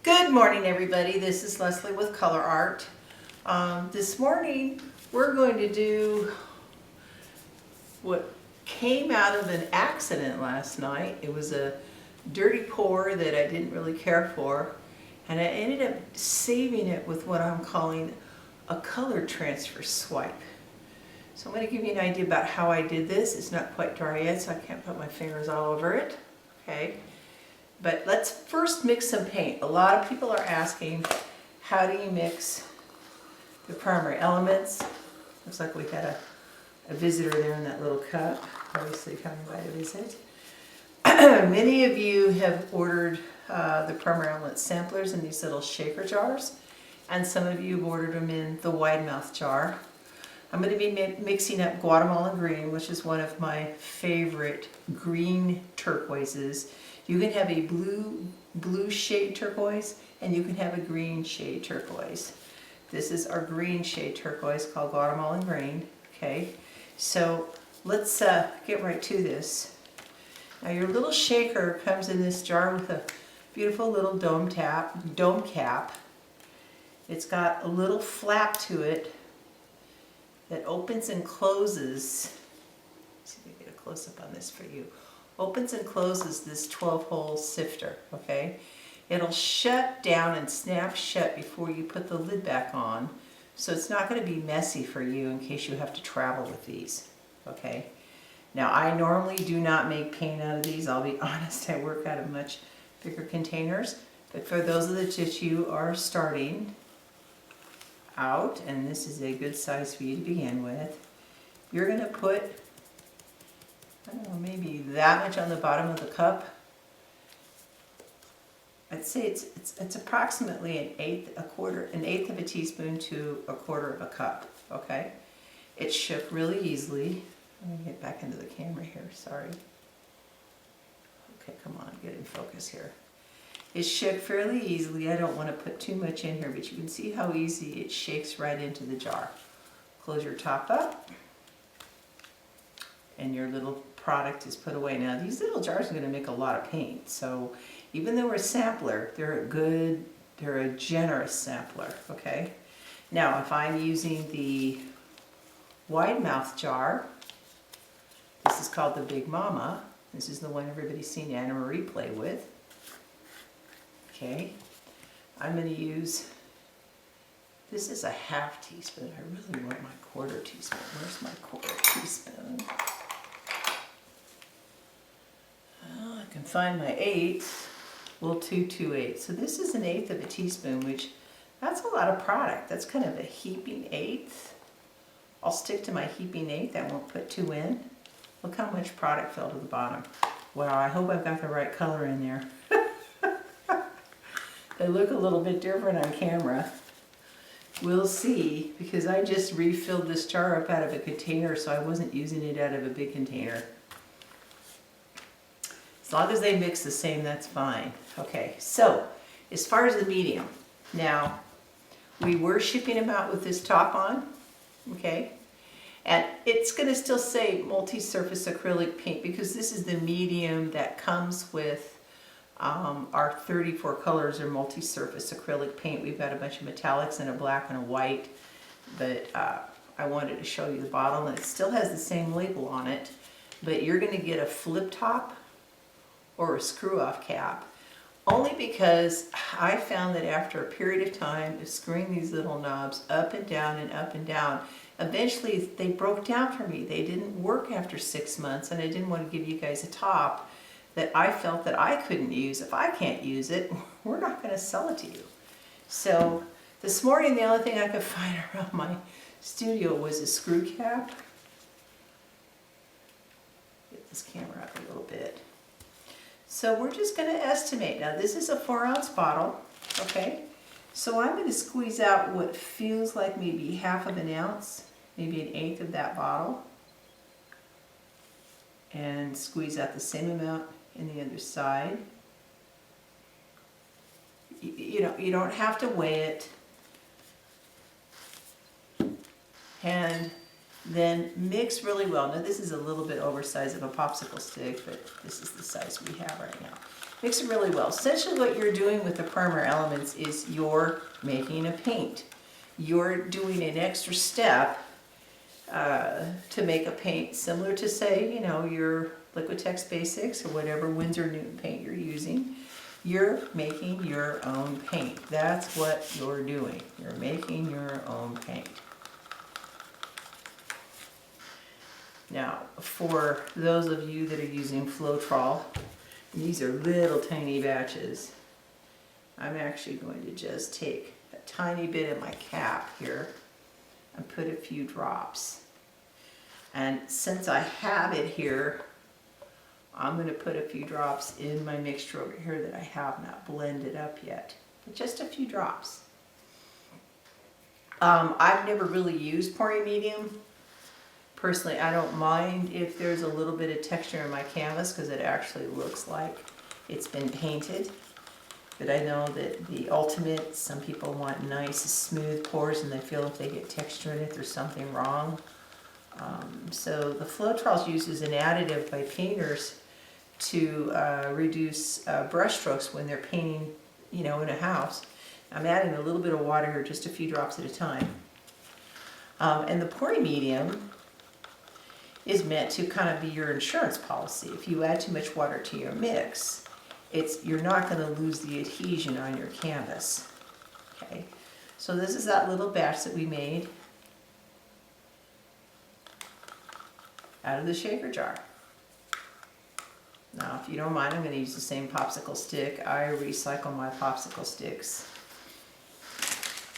Good morning, everybody. This is Leslie with ColourArte. This morning we're going to do what came out of an accident last night. It was a dirty pour that I didn't really care for, and I ended up saving it with what I'm calling a color transfer swipe. So I'm going to give you an idea about how I did this. It's not quite dry yet, so I can't put my fingers all over it. Okay. But let's first mix some paint. A lot of people are asking, how do you mix the primary elements? Looks like we had a visitor there in that little cup, obviously coming by to visit. Many of you have ordered the primary element samplers in these little shaker jars, and some of you have ordered them in the wide mouth jar. I'm going to be mixing up Guatemalan Green, which is one of my favorite green turquoises. You can have a blue shade turquoise, and you can have a green shade turquoise. This is our green shade turquoise called Guatemalan Green. Okay, so let's get right to this. Now your little shaker comes in this jar with a beautiful little dome cap. It's got a little flap to it that opens and closes. Let's see if I can get a close-up on this for you. Opens and closes this 12-hole sifter, okay? It'll shut down and snap shut before you put the lid back on, so it's not going to be messy for you in case you have to travel with these, okay? Now, I normally do not make paint out of these. I'll be honest, I work out of much bigger containers, but for those of that you are starting out, and this is a good size for you to begin with, you're going to put, I don't know, maybe that much on the bottom of the cup. I'd say it's approximately an eighth of a teaspoon to a quarter of a cup. Okay, it shook really easily. Let me get back into the camera here. Sorry. Okay, come on, get in focus here. It shook fairly easily. I don't want to put too much in here, but you can see how easy it shakes right into the jar. Close your top up, and your little product is put away. Now these little jars are going to make a lot of paint, so even though we're a sampler, they're a generous sampler, okay? Now if I'm using the wide mouth jar, this is called the Big Mama. This is the one everybody's seen Anna Marie play with. Okay, I'm going to use, this is a half teaspoon. I really want my quarter teaspoon. Where's my quarter teaspoon? Well, I can find my eighth. Well, 2/2/8. So this is an eighth of a teaspoon, which that's a lot of product. That's kind of a heaping eighth. I'll stick to my heaping eighth. I won't put two in. Look how much product fell to the bottom. Wow, I hope I've got the right color in there. They look a little bit different on camera. We'll see, because I just refilled this jar up out of a container, so I wasn't using it out of a big container. As long as they mix the same, that's fine. Okay, so as far as the medium, now we were shipping them out with this top on, okay? And it's going to still say multi-surface acrylic paint because this is the medium that comes with our 34 colors are multi-surface acrylic paint. We've got a bunch of metallics and a black and a white, but I wanted to show you the bottle, and it still has the same label on it, but you're going to get a flip top or a screw-off cap, only because I found that after a period of time of screwing these little knobs up and down, eventually they broke down for me. They didn't work after 6 months, and I didn't want to give you guys a top that I felt that I couldn't use. If I can't use it, we're not going to sell it to you. So this morning, the only thing I could find around my studio was a screw cap. Get this camera up a little bit. So we're just going to estimate. Now this is a 4-ounce bottle, okay? So I'm going to squeeze out what feels like maybe half of an ounce, maybe an eighth of that bottle, and squeeze out the same amount in the other side. You know, you don't have to weigh it. And then mix really well. Now this is a little bit oversized of a popsicle stick, but this is the size we have right now. Mix it really well. Essentially what you're doing with the primer elements is you're making a paint. You're doing an extra step to make a paint similar to, say, you know, your Liquitex Basics or whatever Winsor Newton paint you're using. You're making your own paint. That's what you're doing. You're making your own paint. Now, for those of you that are using Floetrol, these are little tiny batches. I'm actually going to just take a tiny bit of my cap here and put a few drops. And since I have it here, I'm going to put a few drops in my mixture over here that I have not blended up yet. But just a few drops. I've never really used pouring medium. Personally, I don't mind if there's a little bit of texture in my canvas because it actually looks like it's been painted. But I know that the ultimate, some people want nice smooth pours and they feel if they get texture in it there's something wrong. So the Floetrol is used as an additive by painters to reduce brush strokes when they're painting, you know, in a house. I'm adding a little bit of water here, just a few drops at a time. And the pouring medium is meant to kind of be your insurance policy. If you add too much water to your mix, you're not going to lose the adhesion on your canvas. Okay, so this is that little batch that we made out of the shaker jar. Now, if you don't mind, I'm going to use the same popsicle stick. I recycle my popsicle sticks.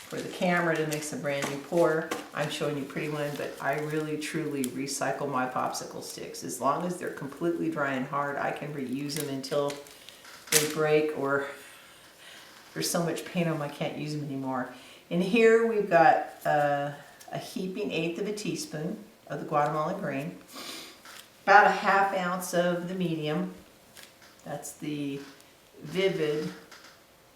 For the camera to mix a brand new pour, I'm showing you a pretty one, but I really truly recycle my popsicle sticks. As long as they're completely dry and hard, I can reuse them until they break or there's so much paint on them I can't use them anymore. In here we've got a heaping 1/8 of a teaspoon of the Guatemalan Green, about a 1/2 ounce of the medium, that's the Vivid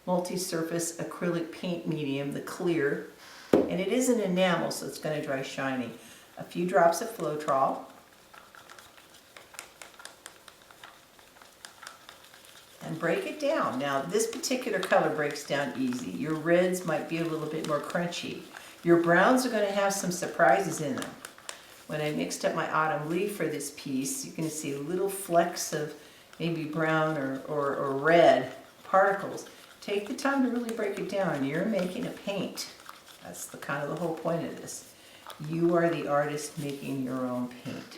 multi-surface acrylic paint medium, the clear, and it is an enamel so it's going to dry shiny. A few drops of Floetrol, and break it down. Now this particular color breaks down easy. Your reds might be a little bit more crunchy. Your browns are going to have some surprises in them. When I mixed up my autumn leaf for this piece, you can see little flecks of maybe brown or red particles. Take the time to really break it down. You're making a paint. That's the kind of the whole point of this. You are the artist making your own paint.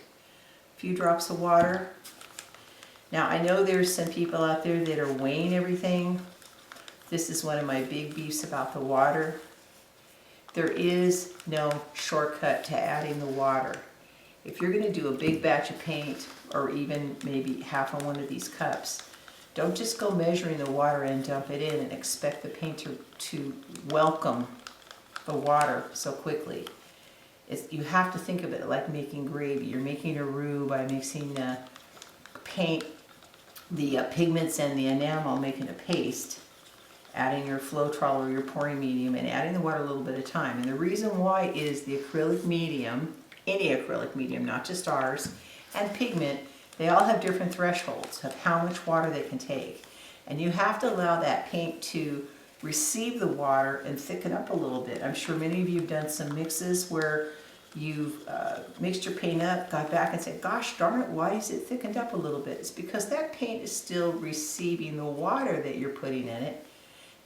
A few drops of water. Now I know there's some people out there that are weighing everything. This is one of my big beefs about the water. There is no shortcut to adding the water. If you're going to do a big batch of paint, or even maybe half of one of these cups, don't just go measuring the water and dump it in and expect the painter to welcome the water so quickly. You have to think of it like making gravy. You're making a roux by mixing the paint, the pigments and the enamel, making a paste, adding your Floetrol or your pouring medium, and adding the water a little bit at a time. And the reason why is the acrylic medium, any acrylic medium, not just ours, and pigment, they all have different thresholds of how much water they can take. And you have to allow that paint to receive the water and thicken up a little bit. I'm sure many of you have done some mixes where you've mixed your paint up, got back and said, gosh darn it, why is it thickened up a little bit? It's because that paint is still receiving the water that you're putting in it,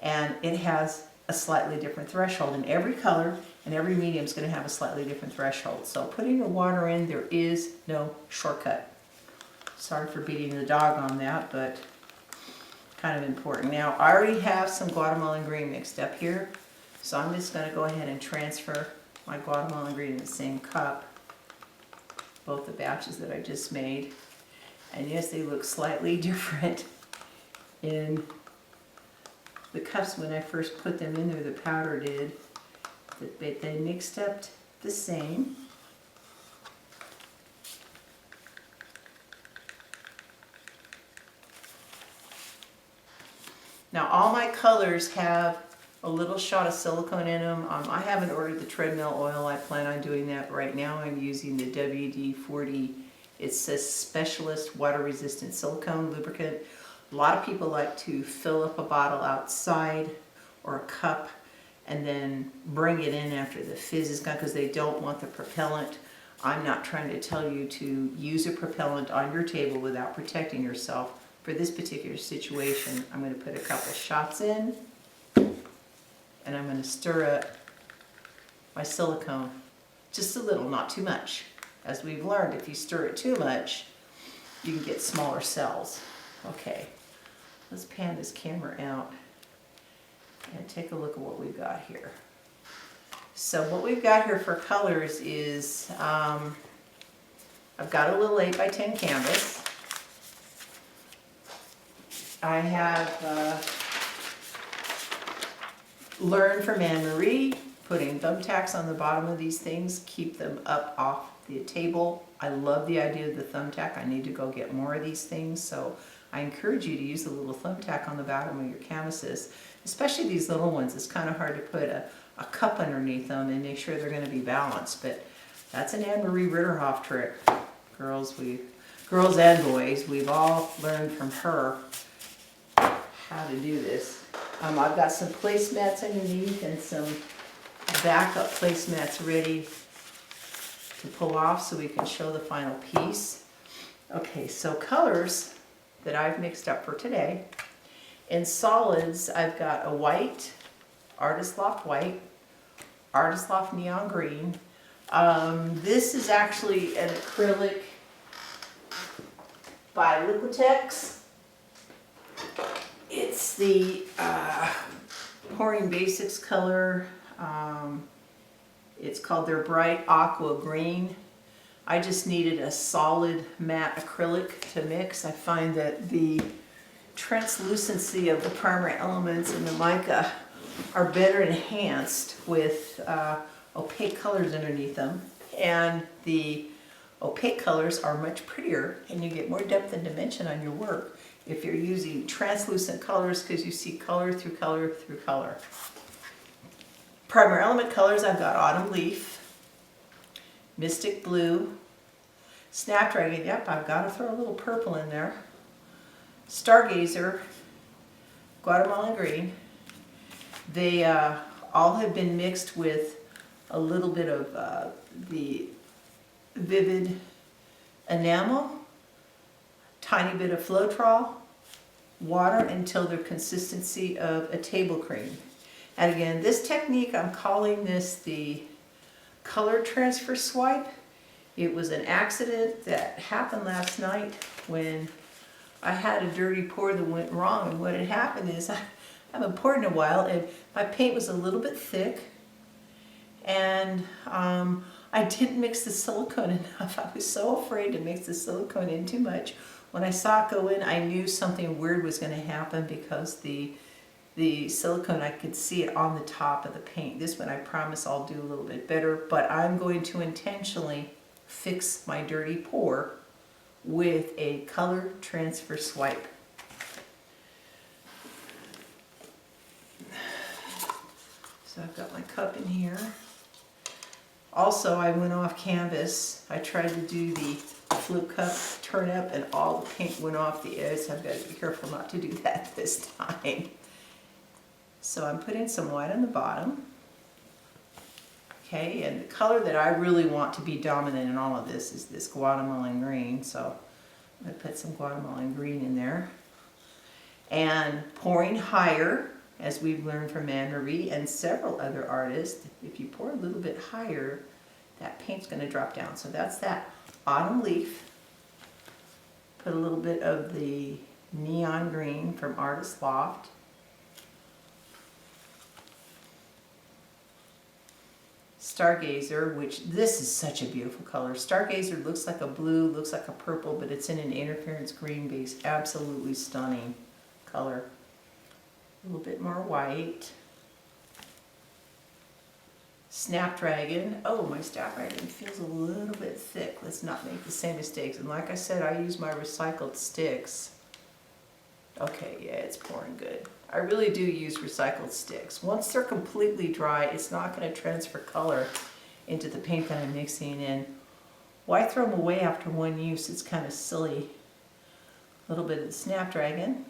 and it has a slightly different threshold. And every color and every medium is going to have a slightly different threshold. So putting your water in, there is no shortcut. Sorry for beating the dog on that, but kind of important. Now, I already have some Guatemalan Green mixed up here, so I'm just going to go ahead and transfer my Guatemalan Green in the same cup, both the batches that I just made. And yes, they look slightly different in the cups when I first put them in there, the powder did, but they mixed up the same. Now all my colors have a little shot of silicone in them. I haven't ordered the treadmill oil. I plan on doing that right now. I'm using the WD-40. It says Specialist Water Resistant Silicone Lubricant. A lot of people like to fill up a bottle outside or a cup and then bring it in after the fizz is gone because they don't want the propellant. I'm not trying to tell you to use a propellant on your table without protecting yourself. For this particular situation, I'm going to put a couple shots in and I'm going to stir up my silicone. Just a little, not too much. As we've learned, if you stir it too much, you can get smaller cells. Okay, let's pan this camera out and take a look at what we've got here. So what we've got here for colors is, I've got a little 8x10 canvas. I have learned from Anne-Marie, putting thumbtacks on the bottom of these things, keep them up off the table. I love the idea of the thumbtack. I need to go get more of these things, so I encourage you to use the little thumbtack on the bottom of your canvases, especially these little ones. It's kind of hard to put a cup underneath them and make sure they're going to be balanced, but that's an Anne-Marie Ritterhoff trick. Girls and boys, we've all learned from her how to do this. I've got some placemats underneath and some backup placemats ready to pull off so we can show the final piece. Okay, so colors that I've mixed up for today. In solids, I've got a white, Artist Loft white, Artist Loft neon green. This is actually an acrylic by Liquitex. It's the Pouring Basics color. It's called their Bright Aqua Green. I just needed a solid matte acrylic to mix. I find that the translucency of the primer elements and the mica are better enhanced with opaque colors underneath them. And the opaque colors are much prettier and you get more depth and dimension on your work if you're using translucent colors because you see color through color through color. Primer element colors, I've got Autumn Leaf, Mystic Blue, Snapdragon, yep, I've got to throw a little purple in there, Stargazer, Guatemalan Green. They all have been mixed with a little bit of the Vivid Enamel, tiny bit of Floetrol, water until the consistency of a table cream. And again, this technique, I'm calling this the color transfer swipe. It was an accident that happened last night when I had a dirty pour that went wrong. And what had happened is I haven't poured in a while and my paint was a little bit thick and I didn't mix the silicone enough. I was so afraid to mix the silicone in too much. When I saw it go in, I knew something weird was going to happen because the silicone, I could see it on the top of the paint. This one I promise I'll do a little bit better, but I'm going to intentionally fix my dirty pour with a color transfer swipe. So I've got my cup in here. Also, I went off canvas. I tried to do the flip cup turn up and all the paint went off the edge. So I've got to be careful not to do that this time. So I'm putting some white on the bottom. Okay, and the color that I really want to be dominant in all of this is this Guatemalan Green. So I'm going to put some Guatemalan Green in there. And pouring higher, as we've learned from Anne-Marie and several other artists, if you pour a little bit higher, that paint's going to drop down. So that's that Autumn Leaf. Put a little bit of the neon green from Artist Loft. Stargazer, which this is such a beautiful color. Stargazer looks like a blue, looks like a purple, but it's in an interference green base. Absolutely stunning color. A little bit more white. Snapdragon. Oh, my Snapdragon feels a little bit thick. Let's not make the same mistakes. And like I said, I use my recycled sticks. Okay, yeah, it's pouring good. I really do use recycled sticks. Once they're completely dry, it's not going to transfer color into the paint that I'm mixing in. Why throw them away after one use? It's kind of silly. A little bit of the Snapdragon.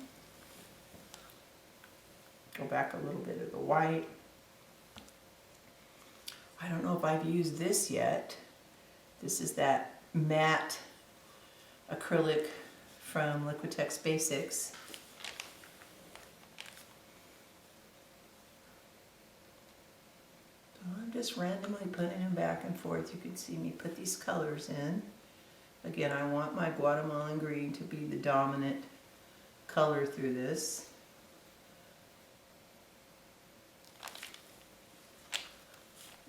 Go back a little bit of the white. I don't know if I've used this yet. This is that matte acrylic from Liquitex Basics. So I'm just randomly putting them back and forth. You can see me put these colors in. Again, I want my Guatemalan Green to be the dominant color through this.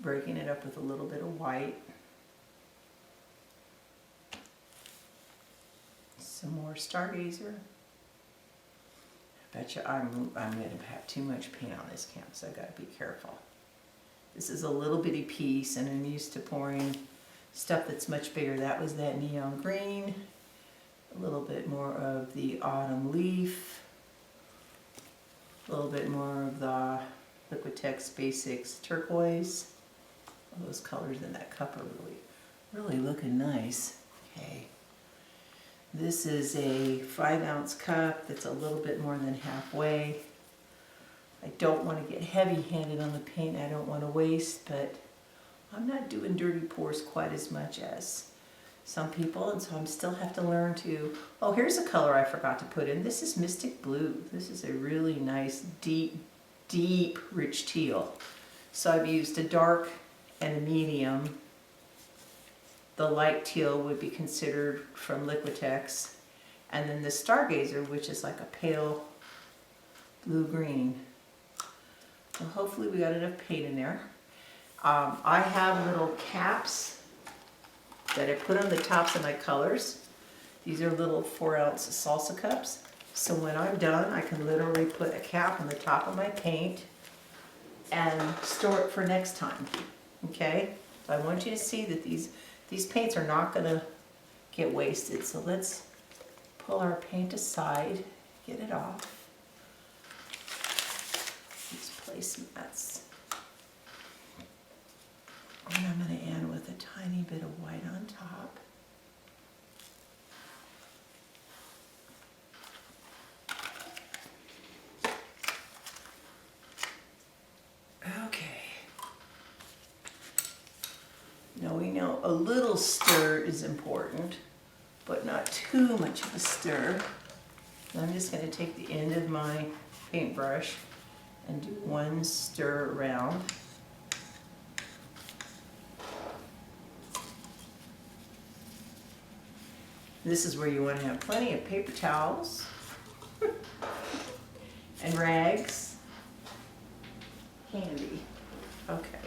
Breaking it up with a little bit of white. Some more Stargazer. I bet you I'm going to have too much paint on this canvas. I've got to be careful. This is a little bitty piece, and I'm used to pouring stuff that's much bigger. That was that neon green. A little bit more of the autumn leaf. A little bit more of the Liquitex Basics turquoise. All those colors in that cup are really looking nice. Okay. This is a 5-ounce cup that's a little bit more than halfway. I don't want to get heavy-handed on the paint. I don't want to waste, but I'm not doing dirty pours quite as much as some people, and so I still have to learn to... Oh, here's a color I forgot to put in. This is Mystic Blue. This is a really nice, deep, rich teal. So I've used a dark and a medium. The light teal would be considered from Liquitex. And then the Stargazer, which is like a pale blue-green. So hopefully we got enough paint in there. I have little caps that I put on the tops of my colors. These are little 4-ounce salsa cups. So when I'm done, I can literally put a cap on the top of my paint and store it for next time. Okay? So I want you to see that these paints are not going to get wasted. So let's pull our paint aside, get it off. These placemats. And I'm going to end with a tiny bit of white on top. Okay. Now we know a little stir is important, but not too much of a stir. And I'm just going to take the end of my paintbrush and do one stir around. This is where you want to have plenty of paper towels and rags. Handy. Okay.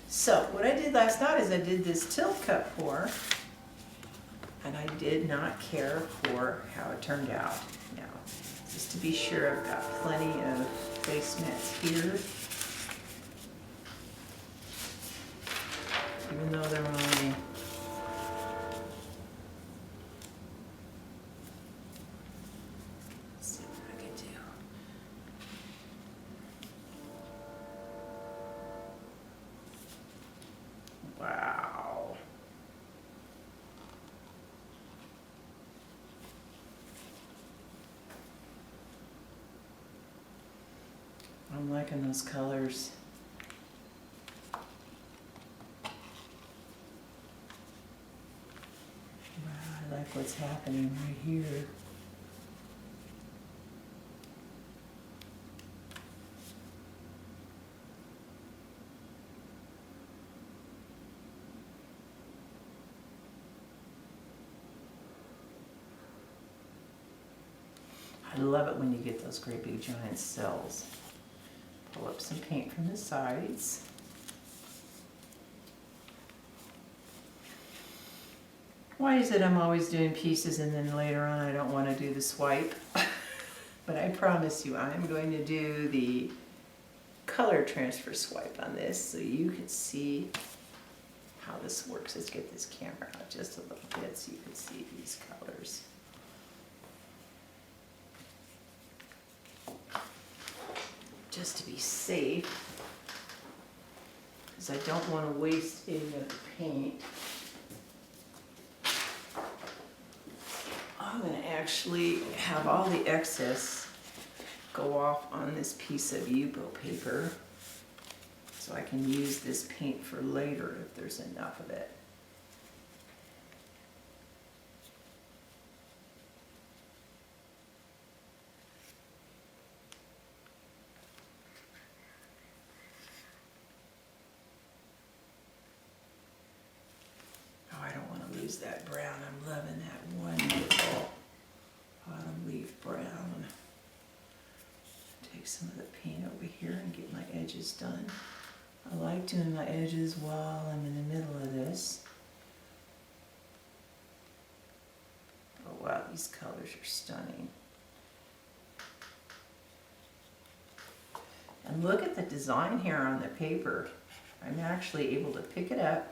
So what I did last night is I did this tilt cup pour, and I did not care for how it turned out. Now, just to be sure, I've got plenty of placemats here, even though they're only... Let's see what I can do. Wow. I'm liking those colors. Wow, I like what's happening right here. I love it when you get those great big giant cells. Pull up some paint from the sides. Why is it I'm always doing pieces and then later on I don't want to do the swipe? But I promise you I'm going to do the color transfer swipe on this so you can see how this works. Let's get this camera out just a little bit so you can see these colors. Just to be safe, because I don't want to waste any of the paint. I'm going to actually have all the excess go off on this piece of Yupo paper so I can use this paint for later if there's enough of it. That brown, I'm loving that wonderful autumn leaf brown. Take some of the paint over here and get my edges done. I like doing my edges while I'm in the middle of this. Oh wow, these colors are stunning. And look at the design here on the paper. I'm actually able to pick it up.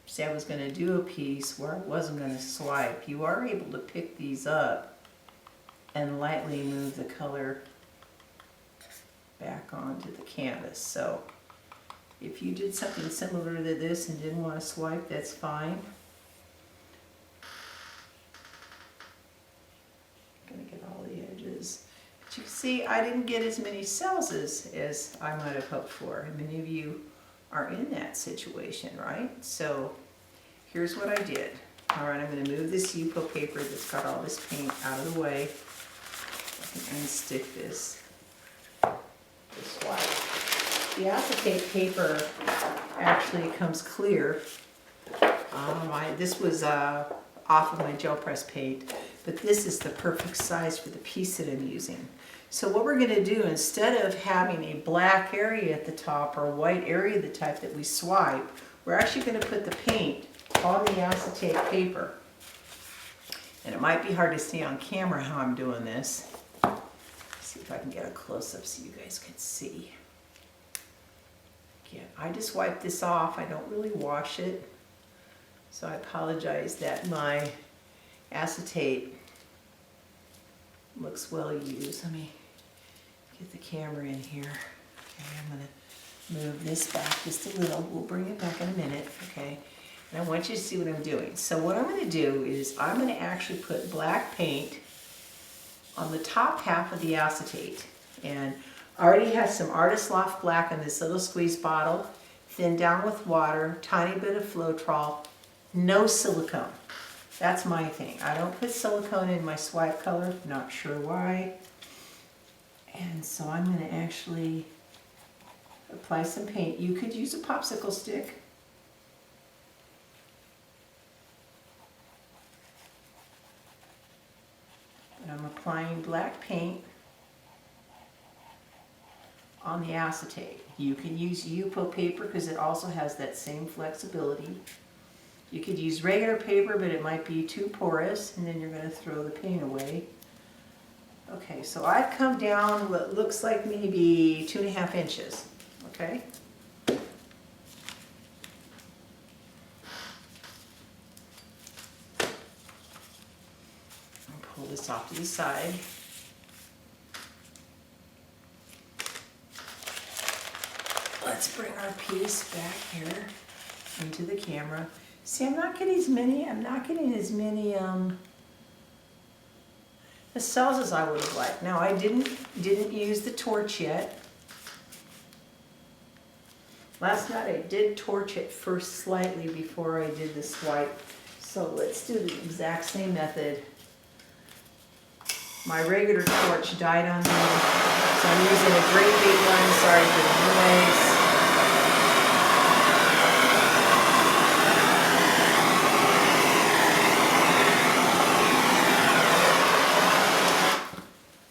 See, I was going to do a piece where I wasn't going to swipe. You are able to pick these up and lightly move the color back onto the canvas. So if you did something similar to this and didn't want to swipe, that's fine. I'm going to get all the edges. But you can see I didn't get as many cells as I might have hoped for. Many of you are in that situation, right? So here's what I did. All right, I'm going to move this Yupo paper that's got all this paint out of the way. I can unstick this white. The acetate paper actually comes clear. This was off of my gel press paint, but this is the perfect size for the piece that I'm using. So what we're going to do, instead of having a black area at the top or a white area at the top that we swipe, we're actually going to put the paint on the acetate paper. And it might be hard to see on camera how I'm doing this. Let's see if I can get a close-up so you guys can see. Again, I just wipe this off. I don't really wash it. So I apologize that my acetate looks well used. Let me get the camera in here. Okay, I'm going to move this back just a little. We'll bring it back in a minute, okay? And I want you to see what I'm doing. So what I'm going to do is I'm going to actually put black paint on the top half of the acetate. And I already have some Artist Loft black in this little squeeze bottle, thinned down with water, tiny bit of Floetrol, no silicone. That's my thing. I don't put silicone in my swipe color, not sure why. And so I'm going to actually apply some paint. You could use a popsicle stick. But I'm applying black paint on the acetate. You can use Yupo paper because it also has that same flexibility. You could use regular paper, but it might be too porous, and then you're going to throw the paint away. Okay, so I've come down what looks like maybe 2.5 inches, okay? I'll pull this off to the side. Let's bring our piece back here into the camera. See, I'm not getting as many the cells as I would have liked. Now I didn't use the torch yet. Last night I did torch it first slightly before I did the swipe. So let's do the exact same method. My regular torch died on me, so I'm using a great big one. Sorry for the noise.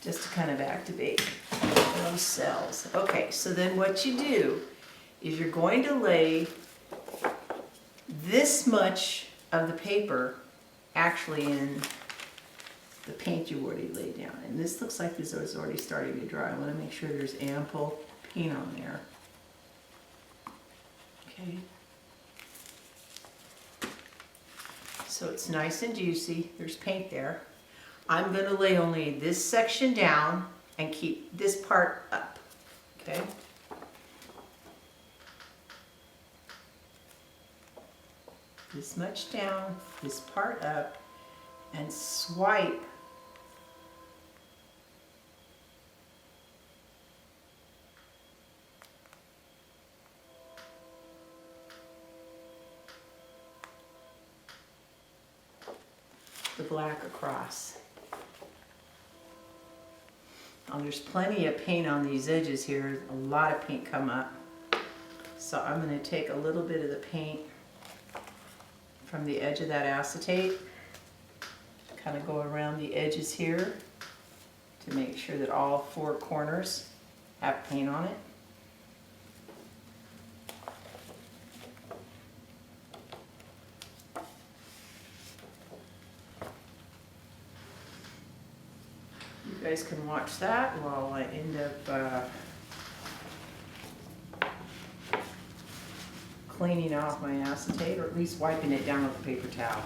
Just to kind of activate those cells. Okay, so then what you do is you're going to lay this much of the paper actually in the paint you already laid down. And this looks like this is already starting to dry. I want to make sure there's ample paint on there. Okay. So it's nice and juicy. There's paint there. I'm going to lay only this section down and keep this part up. Okay. This much down, this part up, and swipe the black across. There's plenty of paint on these edges here. A lot of paint come up. So I'm going to take a little bit of the paint from the edge of that acetate, kind of go around the edges here to make sure that all four corners have paint on it. You guys can watch that while I end up cleaning off my acetate, or at least wiping it down with a paper towel.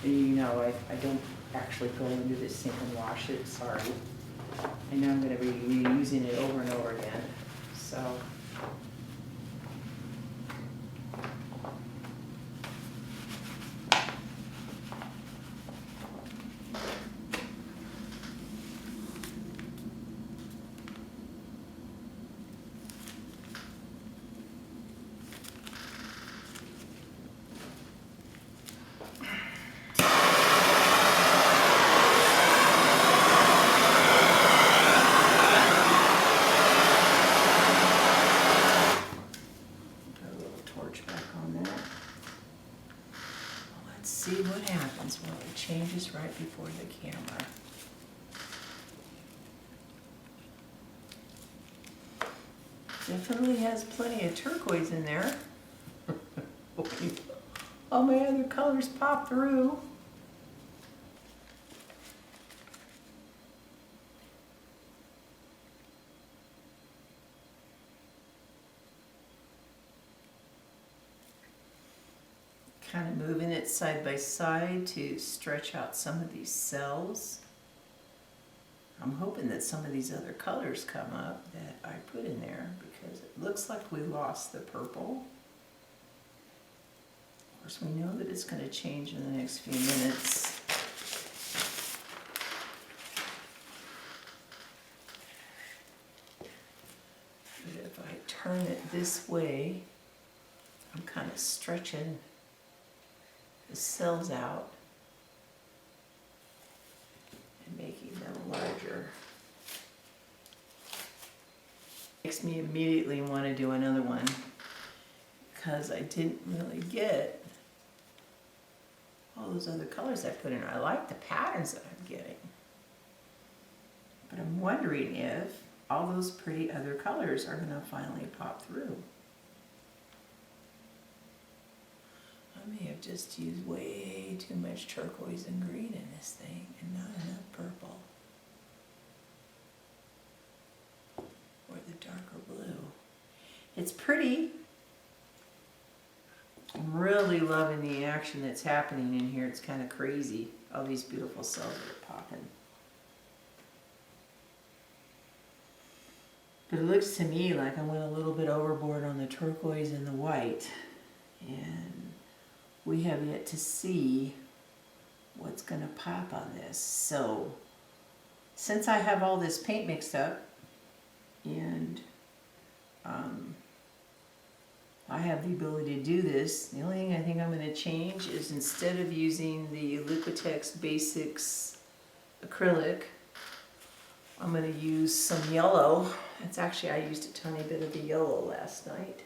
And you know, I don't actually go into this sink and wash it, sorry. I know I'm going to be reusing it over and over again, so. See what happens when it changes right before the camera. Definitely has plenty of turquoise in there. All my other colors pop through. Kind of moving it side by side to stretch out some of these cells. I'm hoping that some of these other colors come up that I put in there, because it looks like we lost the purple. Of course, we know that it's going to change in the next few minutes. But if I turn it this way, I'm kind of stretching the cells out and making them larger. Makes me immediately want to do another one, because I didn't really get all those other colors I put in. I like the patterns that I'm getting, but I'm wondering if all those pretty other colors are going to finally pop through. I may have just used way too much turquoise and green in this thing and not enough purple. Or the darker blue. It's pretty. I'm really loving the action that's happening in here. It's kind of crazy. All these beautiful cells that are popping. But it looks to me like I went a little bit overboard on the turquoise and the white. And we have yet to see what's going to pop on this. So, since I have all this paint mixed up, and I have the ability to do this, the only thing I think I'm going to change is, instead of using the Liquitex Basics acrylic, I'm going to use some yellow. It's actually, I used a tiny bit of the yellow last night.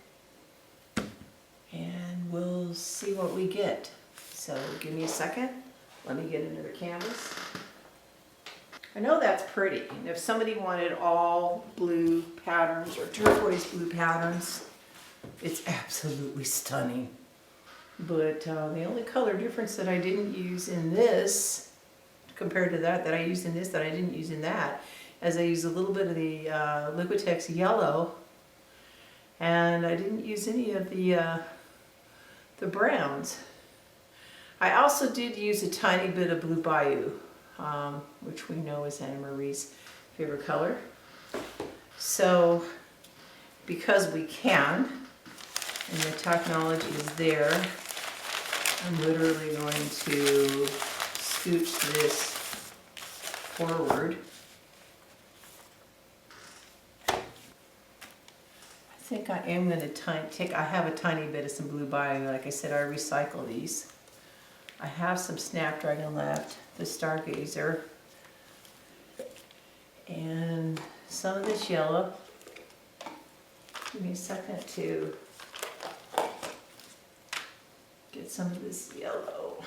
And we'll see what we get. So give me a second. Let me get into the canvas. I know that's pretty. And if somebody wanted all blue patterns or turquoise blue patterns, it's absolutely stunning. But the only color difference that I didn't use in this, compared to that I used in this that I didn't use in that, is I used a little bit of the Liquitex Yellow, and I didn't use any of the browns. I also did use a tiny bit of blue Bayou, which we know is Anna Marie's favorite color. So, because we can, and the technology is there, I'm literally going to scooch this forward. I think I am going to I have a tiny bit of some blue Bayou. Like I said, I recycle these. I have some Snapdragon left, the Stargazer, and some of this yellow. Give me a second to get some of this yellow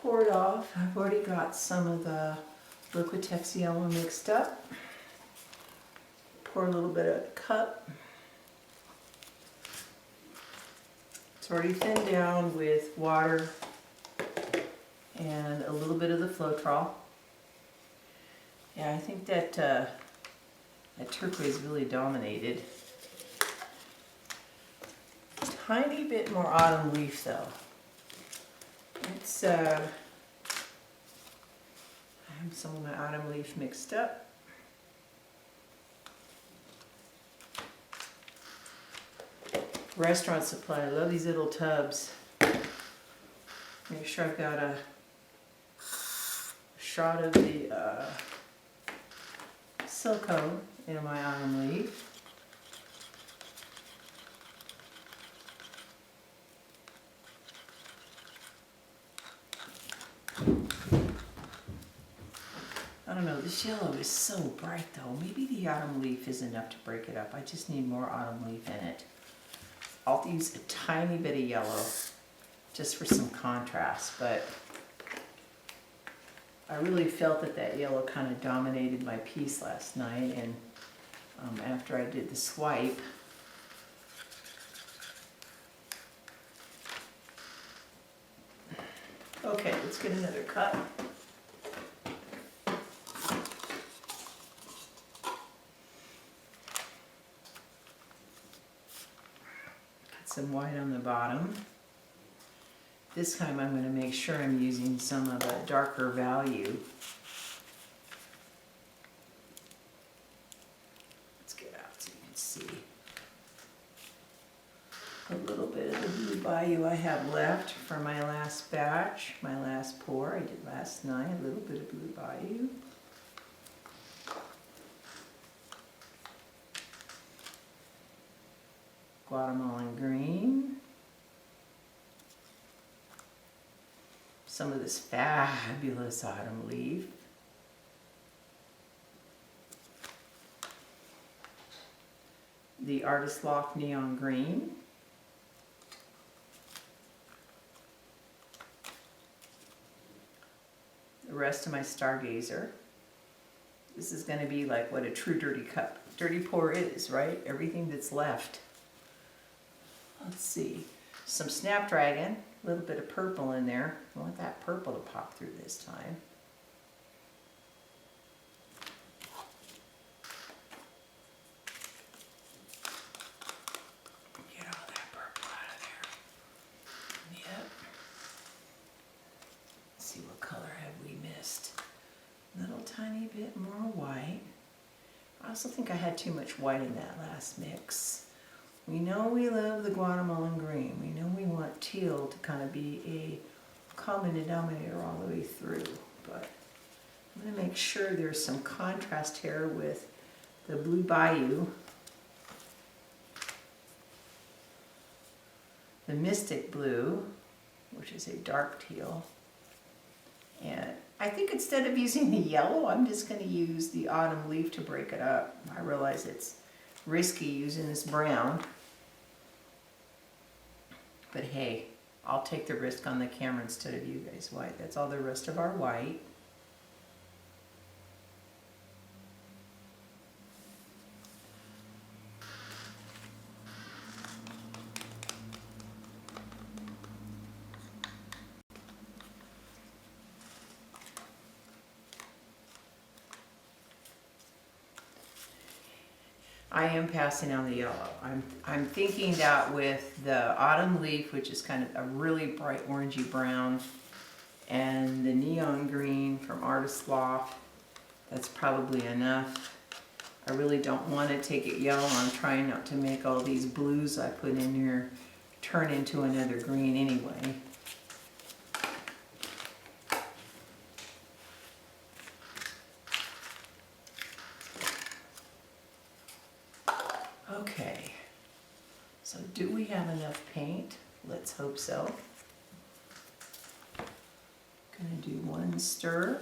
poured off. I've already got some of the Liquitex Yellow mixed up. Pour a little bit of the cup. It's already thinned down with water and a little bit of the Floetrol. Yeah, I think that that turquoise really dominated. Tiny bit more autumn leaf though. It's I have some of my autumn leaf mixed up. Restaurant Supply, I love these little tubs. Make sure I've got a shot of the silicone in my autumn leaf. I don't know, this yellow is so bright though. Maybe the autumn leaf is enough to break it up. I just need more autumn leaf in it. I'll use a tiny bit of yellow just for some contrast, but I really felt that that yellow kind of dominated my piece last night, and after I did the swipe, okay, let's get another cut. Got some white on the bottom. This time I'm going to make sure I'm using some of the darker value. Let's get out so you can see. A little bit of the blue Bayou I have left from my last batch, my last pour I did last night. A little bit of blue Bayou. Guatemalan Green. Some of this fabulous autumn leaf. The Artist Loft Neon Green. The rest of my Stargazer. This is going to be like what a true dirty pour is, right? Everything that's left. Let's see. Some Snapdragon. A little bit of purple in there. I want that purple to pop through this time. Get all that purple out of there. Yep. Let's see, what color have we missed? A little tiny bit more white. I also think I had too much white in that last mix. We know we love the Guatemalan Green. We know we want teal to kind of be a common denominator all the way through. But I'm going to make sure there's some contrast here with the blue Bayou, the Mystic Blue, which is a dark teal. And I think instead of using the yellow, I'm just going to use the autumn leaf to break it up. I realize it's risky using this brown. But hey, I'll take the risk on the camera instead of you guys' white. That's all the rest of our white. I am passing on the yellow. I'm thinking that with the autumn leaf, which is kind of a really bright orangey brown, and the neon green from Artist Loft, that's probably enough. I really don't want to take it yellow. I'm trying not to make all these blues I put in here turn into another green anyway. Okay, so do we have enough paint? Let's hope so. Gonna do one stir.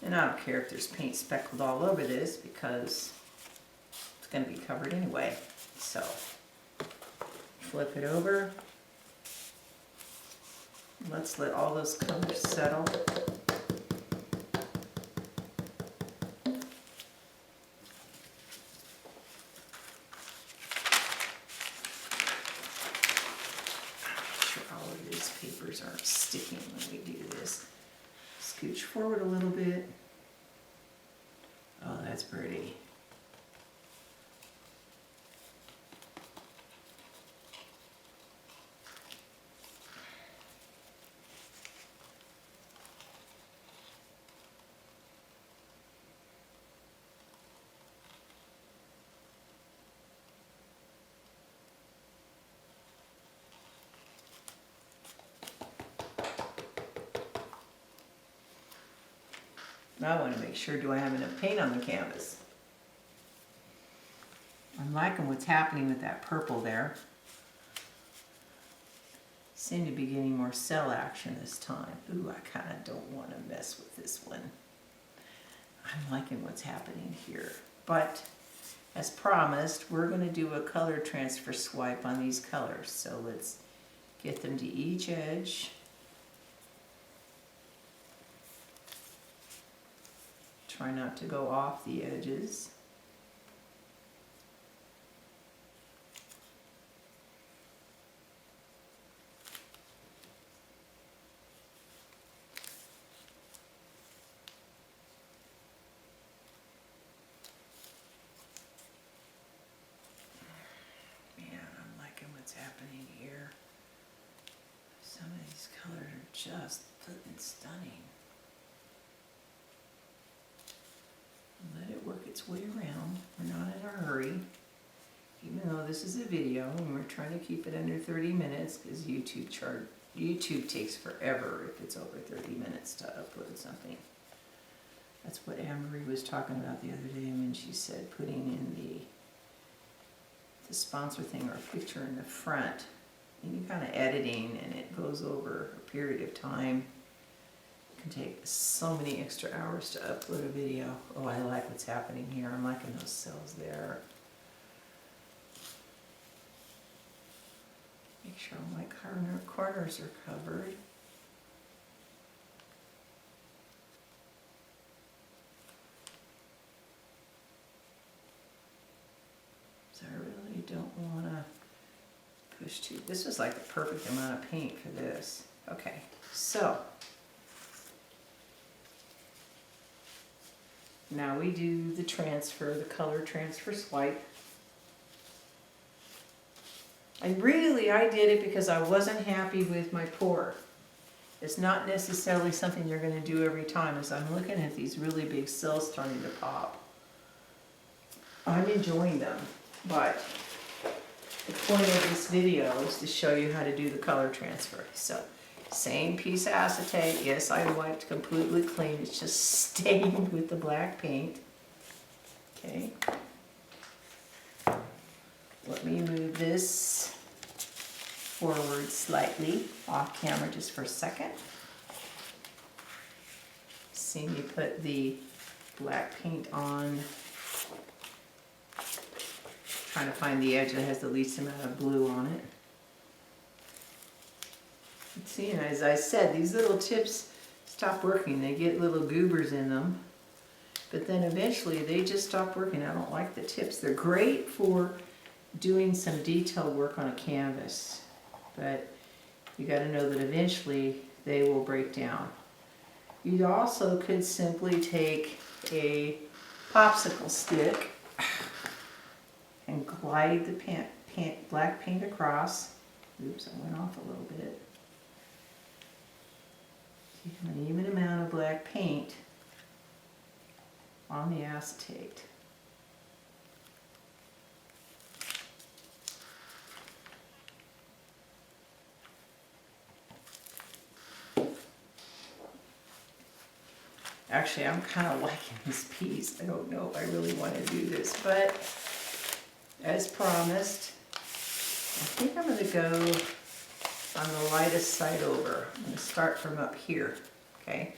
And I don't care if there's paint speckled all over this because it's gonna be covered anyway. So flip it over. Let's let all those colors settle. Aren't sticking when we do this. Scooch forward a little bit. Oh, that's pretty. Now I want to make sure, do I have enough paint on the canvas? I'm liking what's happening with that purple there. Seem to be getting more cell action this time. Ooh, I kind of don't want to mess with this one. I'm liking what's happening here. But as promised, we're going to do a color transfer swipe on these colors. So let's get them to each edge. Try not to go off the edges. Man, I'm liking what's happening here. Some of these colors are just flippin' stunning. Let it work its way around. We're not in a hurry. Even though this is a video and we're trying to keep it under 30 minutes because YouTube takes forever if it's over 30 minutes to upload something. That's what Anne-Marie was talking about the other day when she said putting in the sponsor thing or a picture in the front. And you kind of editing and it goes over a period of time. Can take so many extra hours to upload a video. Oh, I like what's happening here. I'm liking those cells there. Make sure all my corners are covered. So I really don't want to push too. This was like the perfect amount of paint for this. Okay, so now we do the transfer, the color transfer swipe. And really I did it because I wasn't happy with my pour. It's not necessarily something you're going to do every time. As I'm looking at these really big cells starting to pop, I'm enjoying them. But the point of this video is to show you how to do the color transfer. So same piece of acetate. Yes, I wiped completely clean. It's just stained with the black paint. Okay. Let me move this forward slightly off camera just for a second. See me put the black paint on. Trying to find the edge that has the least amount of blue on it. See, and as I said, these little tips stop working. They get little goobers in them. But then eventually they just stop working. I don't like the tips. They're great for doing some detail work on a canvas. But you got to know that eventually they will break down. You also could simply take a popsicle stick and glide the black paint across. Oops, I went off a little bit. An even amount of black paint on the acetate. Actually, I'm kind of liking this piece. I don't know if I really want to do this, but as promised, think I'm going to go on the lightest side over. I'm going to start from up here, okay?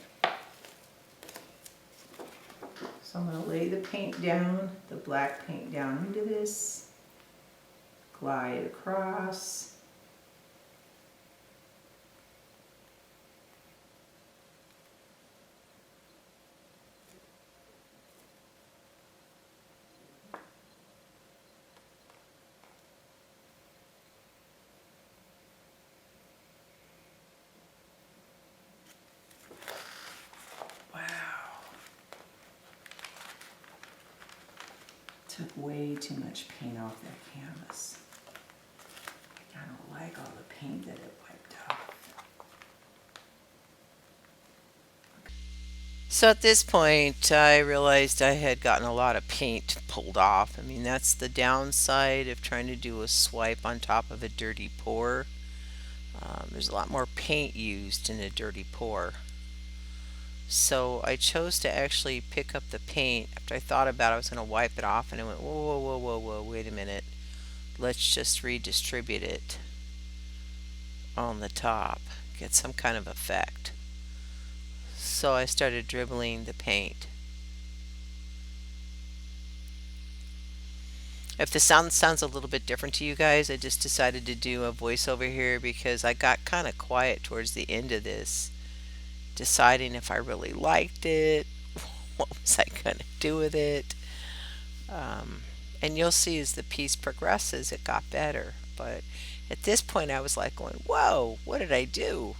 So I'm going to lay the paint down, the black paint down into this, glide across. Took way too much paint off that canvas. I don't like all the paint that it wiped off. So at this point, I realized I had gotten a lot of paint pulled off. I mean, that's the downside of trying to do a swipe on top of a dirty pour. There's a lot more paint used in a dirty pour. So I chose to actually pick up the paint. After I thought about it, I was going to wipe it off, and I went, whoa, whoa, whoa, whoa, whoa, wait a minute. Let's just redistribute it on the top, get some kind of effect. So I started dribbling the paint. If the sound sounds a little bit different to you guys, I just decided to do a voiceover here because I got kind of quiet towards the end of this, deciding if I really liked it, what was I going to do with it. And you'll see as the piece progresses, it got better. But at this point, I was like going, whoa, what did I do?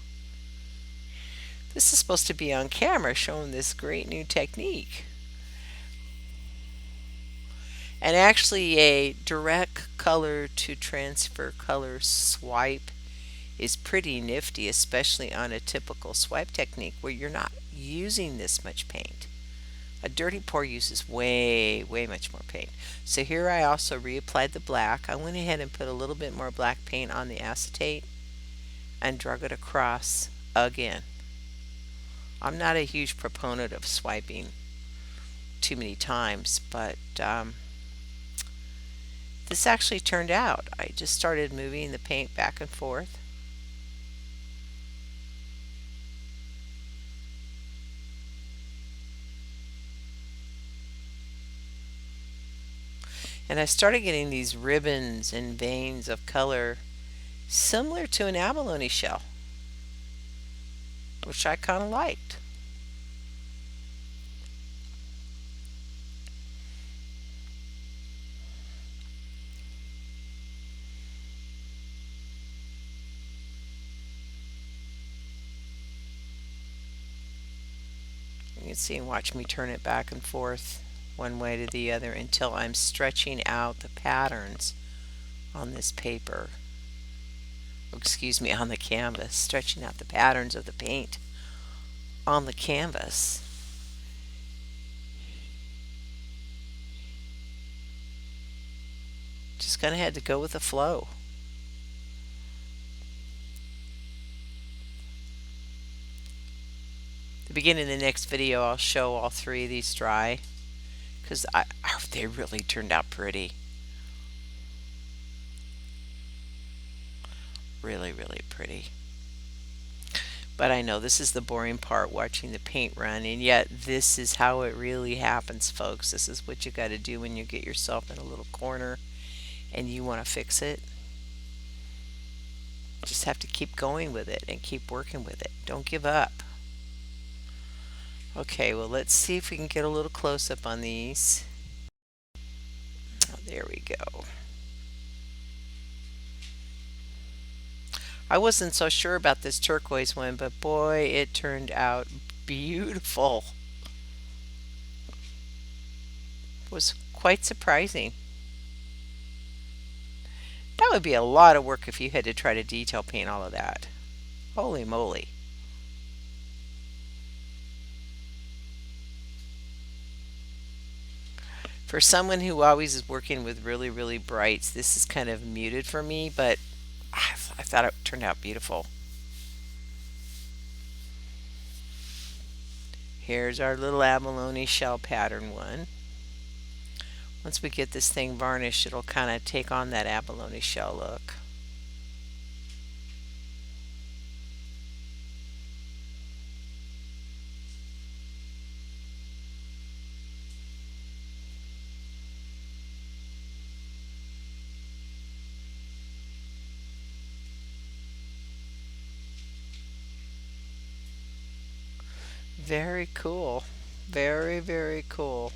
This is supposed to be on camera showing this great new technique. And actually, a direct color to transfer color swipe is pretty nifty, especially on a typical swipe technique where you're not using this much paint. A dirty pour uses way much more paint. So here I also reapplied the black. I went ahead and put a little bit more black paint on the acetate and drug it across again. I'm not a huge proponent of swiping too many times, but this actually turned out. I just started moving the paint back and forth. And I started getting these ribbons and veins of color similar to an abalone shell, which I kind of liked. You can see and watch me turn it back and forth one way to the other until I'm stretching out the patterns on this paper. Excuse me, on the canvas, stretching out the patterns of the paint on the canvas. Just kind of had to go with the flow. At the beginning of the next video, I'll show all three of these dry because they really turned out pretty. Really pretty. But I know this is the boring part, watching the paint run, and yet this is how it really happens, folks. This is what you got to do when you get yourself in a little corner and you want to fix it. Just have to keep going with it and keep working with it. Don't give up. Okay, well, let's see if we can get a little close up on these. Oh, there we go. I wasn't so sure about this turquoise one, but boy, it turned out beautiful. It was quite surprising. That would be a lot of work if you had to try to detail paint all of that. Holy moly. For someone who always is working with really brights, this is kind of muted for me, but I thought it turned out beautiful. Here's our little abalone shell pattern one. Once we get this thing varnished, it'll kind of take on that abalone shell look. Very cool. Very, very cool.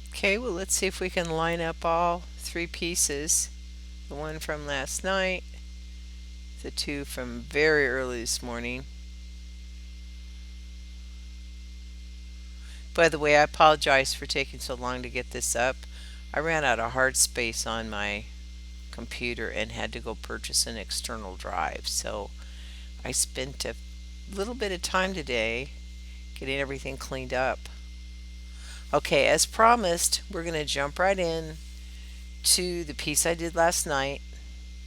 Okay, well, let's see if we can line up all three pieces. The one from last night, the two from very early this morning. By the way, I apologize for taking so long to get this up. I ran out of hard space on my computer and had to go purchase an external drive. So I spent a little bit of time today getting everything cleaned up. Okay, as promised, we're going to jump right in to the piece I did last night.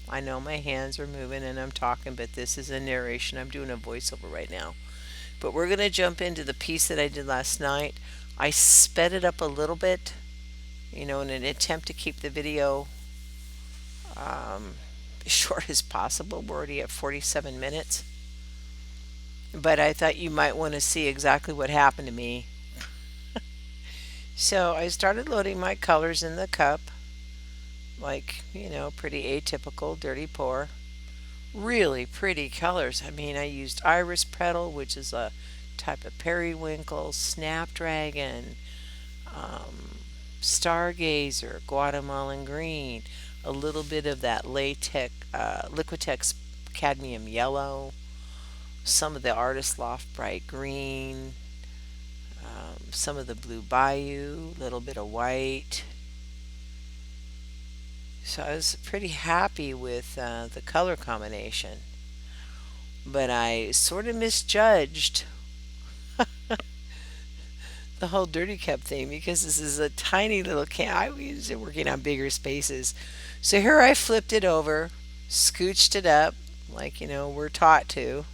I know my hands are moving and I'm talking, but this is a narration. I'm doing a voiceover right now. But we're going to jump into the piece that I did last night. I sped it up a little bit, in an attempt to keep the video as short as possible. We're already at 47 minutes. But I thought you might want to see exactly what happened to me. So I started loading my colors in the cup, like, pretty atypical, dirty pour. Really pretty colors. I mean, I used Iris Petal, which is a type of periwinkle, Snapdragon, um, Stargazer, Guatemalan Green, a little bit of that Liquitex Cadmium Yellow, some of the Artist Loft Bright Green, some of the blue Bayou, a little bit of white. So I was pretty happy with the color combination. But I sort of misjudged the whole dirty cup thing because this is a tiny little can. I was working on bigger spaces. So here I flipped it over, scooched it up like, we're taught to.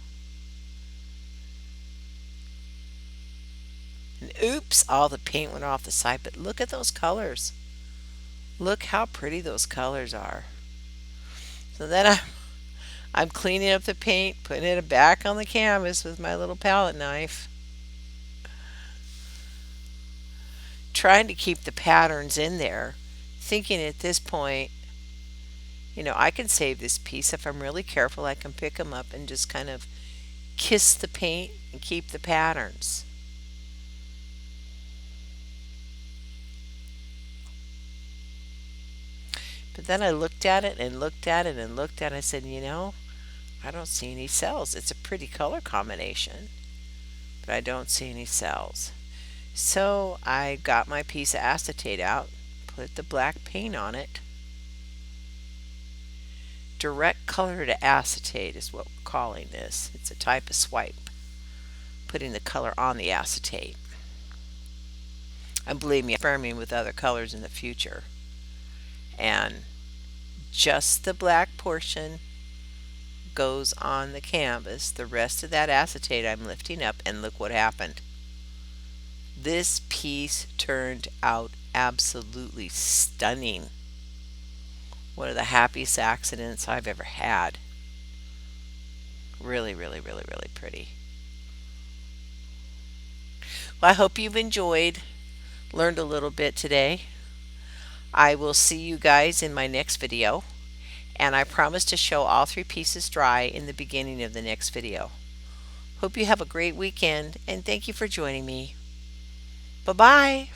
And oops, all the paint went off the side. But look at those colors. Look how pretty those colors are. So then I'm cleaning up the paint, putting it back on the canvas with my little palette knife. Trying to keep the patterns in there. Thinking at this point, I can save this piece. If I'm really careful, I can pick them up and just kind of kiss the paint and keep the patterns. But then I looked at it and looked at it and looked at it. I said, I don't see any cells. It's a pretty color combination, but I don't see any cells. So I got my piece of acetate out, put the black paint on it. Direct color to acetate is what we're calling this. It's a type of swipe, putting the color on the acetate. And believe me, I'm experimenting with other colors in the future. And just the black portion goes on the canvas. The rest of that acetate I'm lifting up, and look what happened. This piece turned out absolutely stunning. One of the happiest accidents I've ever had. Really, really, really, really pretty. Well, I hope you've enjoyed, learned a little bit today. I will see you guys in my next video, and I promise to show all three pieces dry in the beginning of the next video. Hope you have a great weekend, and thank you for joining me. Bye-bye.